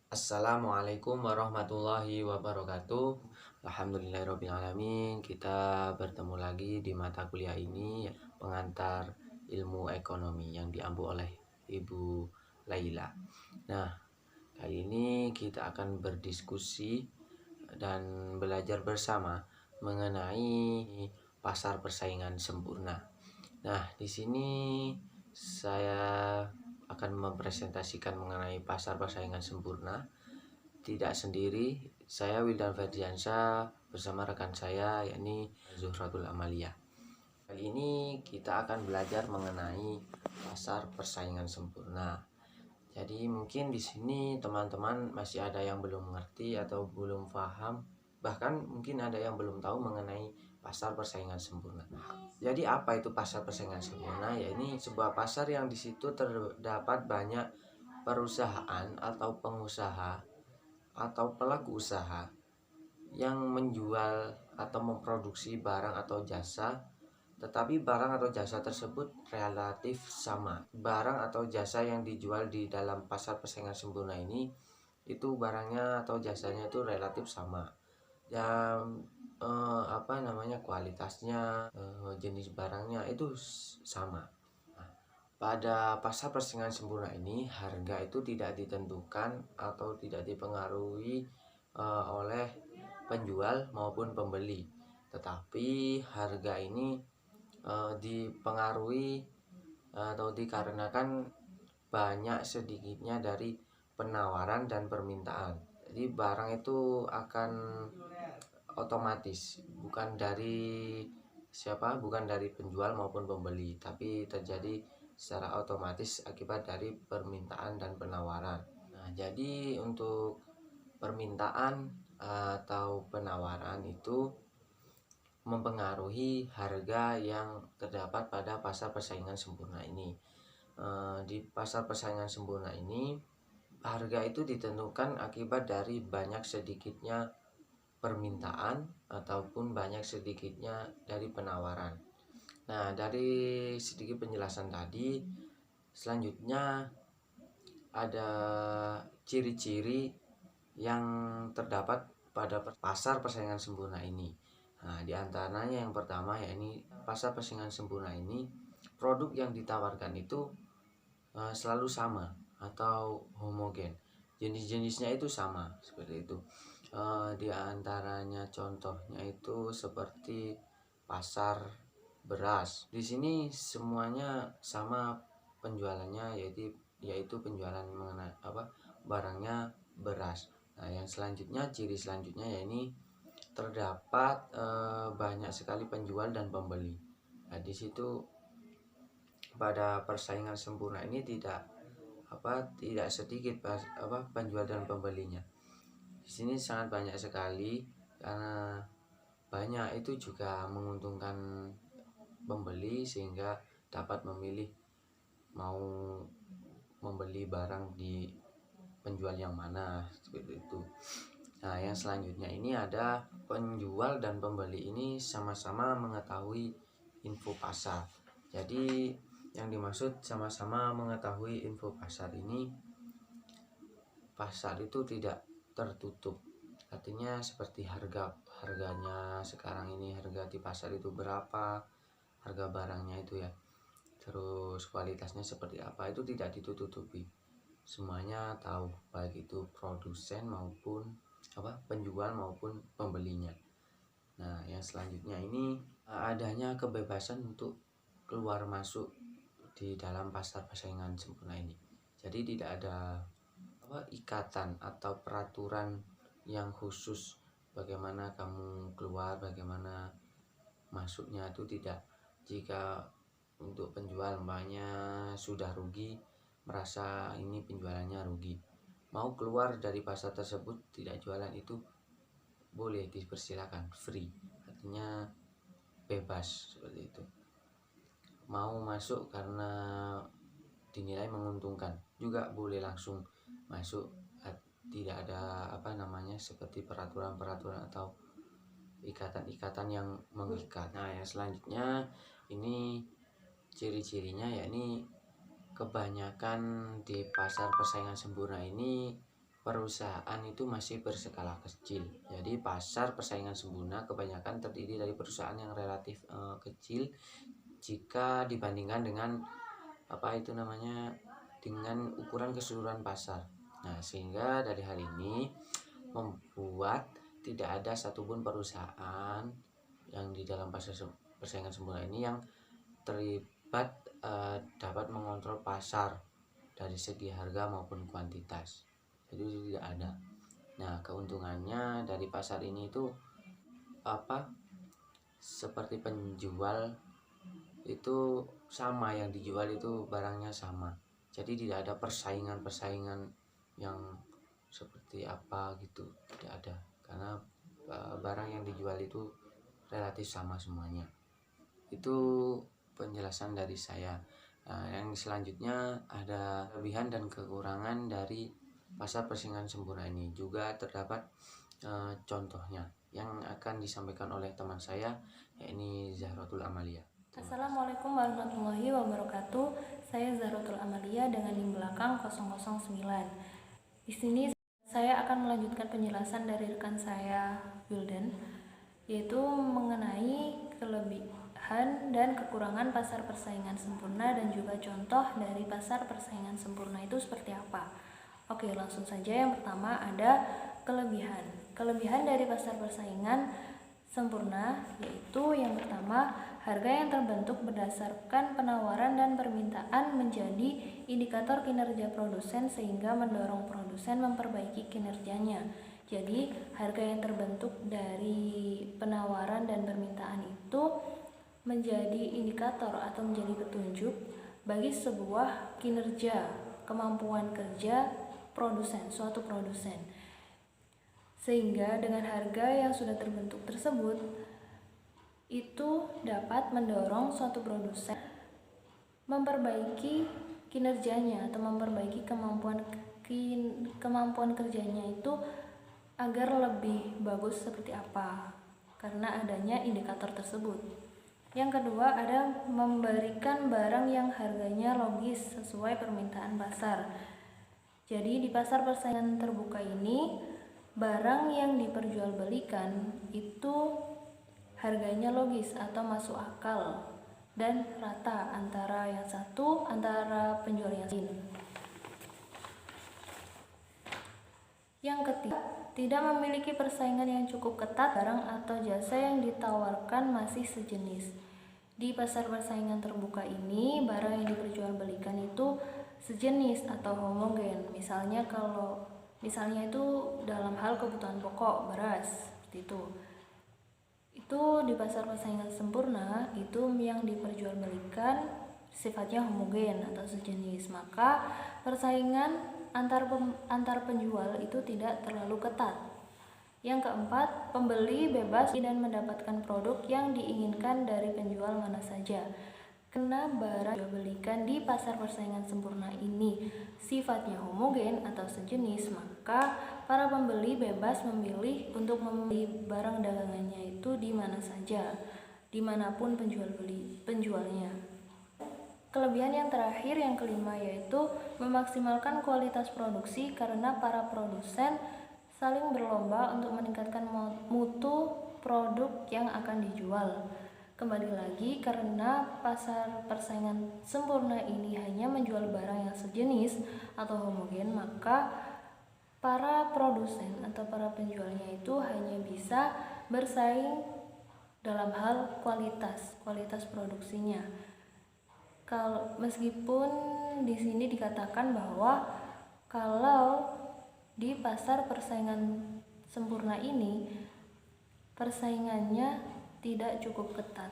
Assalamualaikum warahmatullahi wabarakatuh. Alhamdulillahirrabbilalamin. Kita bertemu lagi di mata kuliah ini, pengantar ilmu ekonomi yang diampu oleh Ibu Laila. Nah, kali ini kita akan berdiskusi dan belajar bersama mengenai pasar persaingan sempurna. Nah, di sini saya akan mempresentasikan mengenai pasar persaingan sempurna. Tidak sendiri, saya Wildan Ferdiansyah bersama rekan saya yakni Zuhratul Amalia. Kali ini kita akan belajar mengenai pasar persaingan sempurna. Jadi mungkin di sini teman-teman masih ada yang belum mengerti atau belum paham, bahkan mungkin ada yang belum tahu mengenai pasar persaingan sempurna. Jadi apa itu pasar persaingan sempurna? Ya, ini sebuah pasar yang di situ terdapat banyak perusahaan atau pengusaha atau pelaku usaha yang menjual atau memproduksi barang atau jasa, tetapi barang atau jasa tersebut relatif sama. Barang atau jasa yang dijual di dalam pasar persaingan sempurna ini, itu barangnya atau jasanya itu relatif sama. Yang kualitasnya, jenis barangnya itu sama. Nah, pada pasar persaingan sempurna ini, harga itu tidak ditentukan atau tidak dipengaruhi oleh penjual maupun pembeli, tetapi harga ini dipengaruhi atau dikarenakan banyak sedikitnya dari penawaran dan permintaan. Jadi barang itu akan otomatis, bukan dari penjual maupun pembeli, tapi terjadi secara otomatis akibat dari permintaan dan penawaran. Nah, jadi untuk permintaan atau penawaran itu mempengaruhi harga yang terdapat pada pasar persaingan sempurna ini. Di pasar persaingan sempurna ini, harga itu ditentukan akibat dari banyak sedikitnya permintaan ataupun banyak sedikitnya dari penawaran. Nah, dari sedikit penjelasan tadi, selanjutnya ada ciri-ciri yang terdapat pada pasar persaingan sempurna ini. Nah, di antaranya yang pertama yakni pasar persaingan sempurna ini, produk yang ditawarkan itu selalu sama atau homogen. Jenis-jenisnya itu sama seperti itu. Di antaranya contohnya itu seperti pasar beras. Di sini semuanya sama penjualannya, yaitu penjualan mengenai barangnya beras. Nah, yang selanjutnya, ciri selanjutnya yakni terdapat banyak sekali penjual dan pembeli. Nah, di situ pada persaingan sempurna ini tidak sedikit penjual dan pembelinya. Di sini sangat banyak sekali, karena banyak itu juga menguntungkan pembeli sehingga dapat memilih mau membeli barang di penjual yang mana seperti itu. Nah, yang selanjutnya ini ada penjual dan pembeli ini sama-sama mengetahui info pasar. Jadi yang dimaksud sama-sama mengetahui info pasar ini, pasar itu tidak tertutup. Artinya seperti harganya sekarang ini, harga di pasar itu berapa, harga barangnya itu ya, terus kualitasnya seperti apa, itu tidak ditutupi. Semuanya tahu, baik itu produsen maupun penjual maupun pembelinya. Nah, yang selanjutnya ini adanya kebebasan untuk keluar masuk di dalam pasar persaingan sempurna ini. Jadi tidak ada ikatan atau peraturan yang khusus bagaimana kamu keluar, bagaimana masuknya, itu tidak. Jika untuk penjual umpamanya sudah rugi, merasa ini penjualannya rugi, mau keluar dari pasar tersebut tidak jualan, itu boleh, dipersilakan, free, artinya bebas seperti itu. Mau masuk karena dinilai menguntungkan juga boleh langsung masuk, tidak ada seperti peraturan-peraturan atau ikatan-ikatan yang mengikat. Nah, yang selanjutnya ini ciri-cirinya yakni kebanyakan di pasar persaingan sempurna ini perusahaan itu masih berskala kecil. Jadi pasar persaingan sempurna kebanyakan terdiri dari perusahaan yang relatif kecil jika dibandingkan dengan dengan ukuran keseluruhan pasar. Nah, sehingga dari hal ini membuat tidak ada satupun perusahaan yang di dalam pasar persaingan sempurna ini yang terlibat dapat mengontrol pasar dari segi harga maupun kuantitas. Jadi tidak ada. Nah, keuntungannya dari pasar ini itu seperti penjual itu sama, yang dijual itu barangnya sama. Jadi tidak ada persaingan yang seperti apa gitu, tidak ada. Karena barang yang dijual itu relatif sama semuanya. Itu penjelasan dari saya. Yang selanjutnya ada kelebihan dan kekurangan dari pasar persaingan sempurna ini. Juga terdapat contohnya yang akan disampaikan oleh teman saya, yakni Zahratul Amalia. Assalamualaikum warahmatullahi wabarakatuh. Saya Zahratul Amalia dengan NIM belakang 009. Di sini saya akan melanjutkan penjelasan dari rekan saya Wildan, yaitu mengenai kelebihan dan kekurangan pasar persaingan sempurna dan juga contoh dari pasar persaingan sempurna itu seperti apa. Oke, langsung saja. Yang pertama ada kelebihan. Kelebihan dari pasar persaingan sempurna yaitu yang pertama, harga yang terbentuk berdasarkan penawaran dan permintaan menjadi indikator kinerja produsen sehingga mendorong produsen memperbaiki kinerjanya. Jadi, harga yang terbentuk dari penawaran dan permintaan itu menjadi indikator atau menjadi petunjuk bagi sebuah kinerja, kemampuan kerja suatu produsen. Sehingga dengan harga yang sudah terbentuk tersebut itu dapat mendorong suatu produsen memperbaiki kinerjanya atau memperbaiki kemampuan kerjanya itu agar lebih bagus seperti apa karena adanya indikator tersebut. Yang kedua ada memberikan barang yang harganya logis sesuai permintaan pasar. Jadi di pasar persaingan terbuka ini, barang yang diperjualbelikan itu harganya logis atau masuk akal dan rata antara penjual yang lain. Yang ketiga, tidak memiliki persaingan yang cukup ketat, barang atau jasa yang ditawarkan masih sejenis. Di pasar persaingan terbuka ini, barang yang diperjualbelikan itu sejenis atau homogen. Misalnya itu dalam hal kebutuhan pokok, beras, seperti itu. Itu di pasar persaingan sempurna itu yang diperjualbelikan sifatnya homogen atau sejenis. Maka persaingan antar penjual itu tidak terlalu ketat. Yang keempat, pembeli bebas dan mendapatkan produk yang diinginkan dari penjual mana saja. Karena barang yang dibelikan di pasar persaingan sempurna ini sifatnya homogen atau sejenis, maka para pembeli bebas memilih untuk membeli barang dagangannya itu di mana saja, dimanapun penjualnya. Kelebihan yang terakhir, yang kelima, yaitu memaksimalkan kualitas produksi karena para produsen saling berlomba untuk meningkatkan mutu produk yang akan dijual. Kembali lagi, karena pasar persaingan sempurna ini hanya menjual barang yang sejenis atau homogen, maka para produsen atau para penjualnya itu hanya bisa bersaing dalam hal kualitas produksinya. Meskipun di sini dikatakan bahwa kalau di pasar persaingan sempurna ini persaingannya tidak cukup ketat,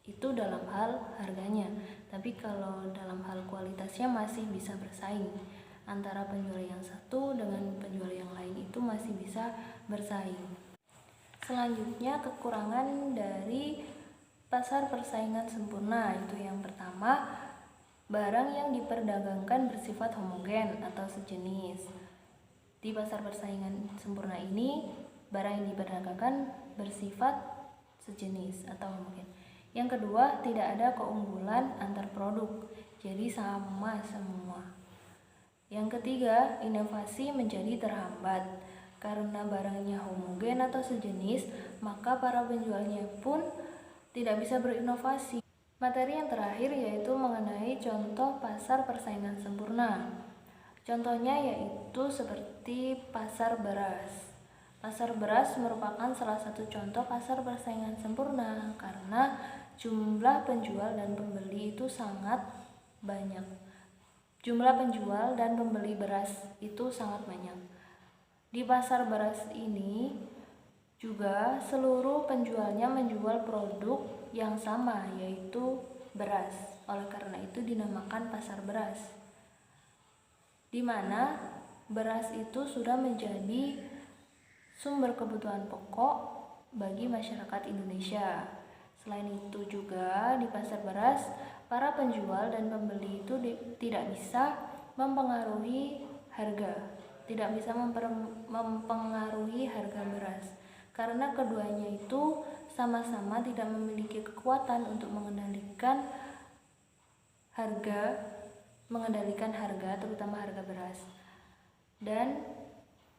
itu dalam hal harganya, tapi kalau dalam hal kualitasnya masih bisa bersaing. Antara penjual yang satu dengan penjual yang lain itu masih bisa bersaing. Selanjutnya, kekurangan dari pasar persaingan sempurna itu yang pertama, barang yang diperdagangkan bersifat homogen atau sejenis. Di pasar persaingan sempurna ini, barang yang diperdagangkan bersifat sejenis atau homogen. Yang kedua, tidak ada keunggulan antar produk, jadi sama semua. Yang ketiga, inovasi menjadi terhambat. Karena barangnya homogen atau sejenis, maka para penjualnya pun tidak bisa berinovasi. Materi yang terakhir yaitu mengenai contoh pasar persaingan sempurna. Contohnya yaitu seperti pasar beras. Pasar beras merupakan salah satu contoh pasar persaingan sempurna karena jumlah penjual dan pembeli itu sangat banyak. Jumlah penjual dan pembeli beras itu sangat banyak. Di pasar beras ini juga seluruh penjualnya menjual produk yang sama, yaitu beras. Oleh karena itu dinamakan pasar beras, di mana beras itu sudah menjadi sumber kebutuhan pokok bagi masyarakat Indonesia. Selain itu juga di pasar beras, para penjual dan pembeli itu tidak bisa mempengaruhi harga, tidak bisa mempengaruhi harga beras, karena keduanya itu sama-sama tidak memiliki kekuatan untuk mengendalikan harga terutama harga beras. Dan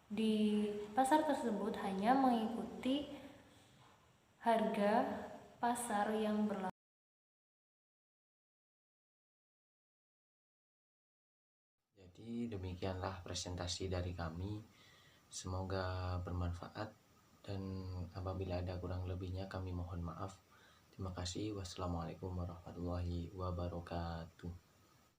di pasar tersebut hanya mengikuti harga pasar yang berlaku. Jadi demikianlah presentasi dari kami. Semoga bermanfaat, dan apabila ada kurang lebihnya kami mohon maaf. Terima kasih. Wassalamualaikum warahmatullahi wabarakatuh.